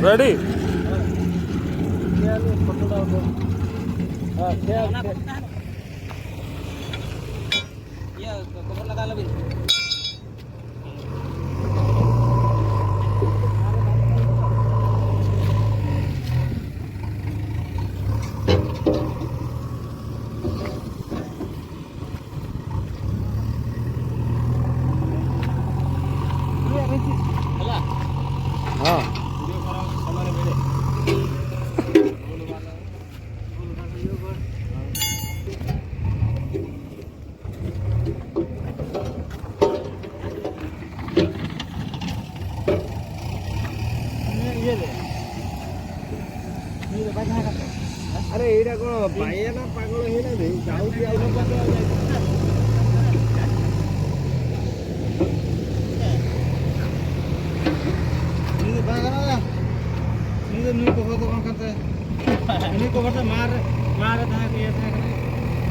ready ହଁ अरे एटा कोन बाया ना पागल हेला दे जाउती आइलो पागल नी बागा नी नी को तो कोन करते नी को बता मार था के ये था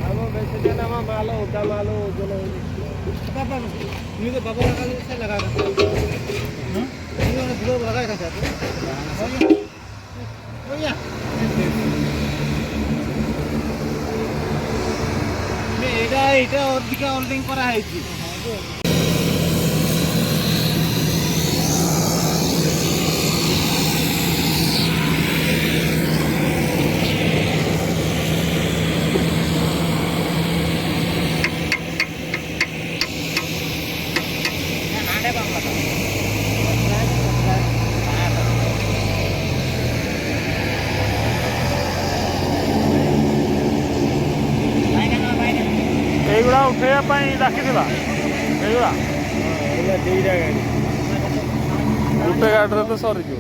अब वैसे देना मालो उदा मालो जो पापा नी को बाबा लगा से लगा हां नी को दुलो लगा था ओया এটা ওদিকে হোল্ডিং করা হয়েছে এইগুলা উঠেଇବା ପାଇଁ ଡାକିଥିଲା এইଗୁলা ଗୋଟେ ଗାଡ଼ିରେ ତ ସରିଯିବ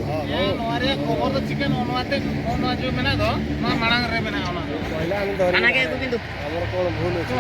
ଆମର କଣ ଭୁଲ ଅଛି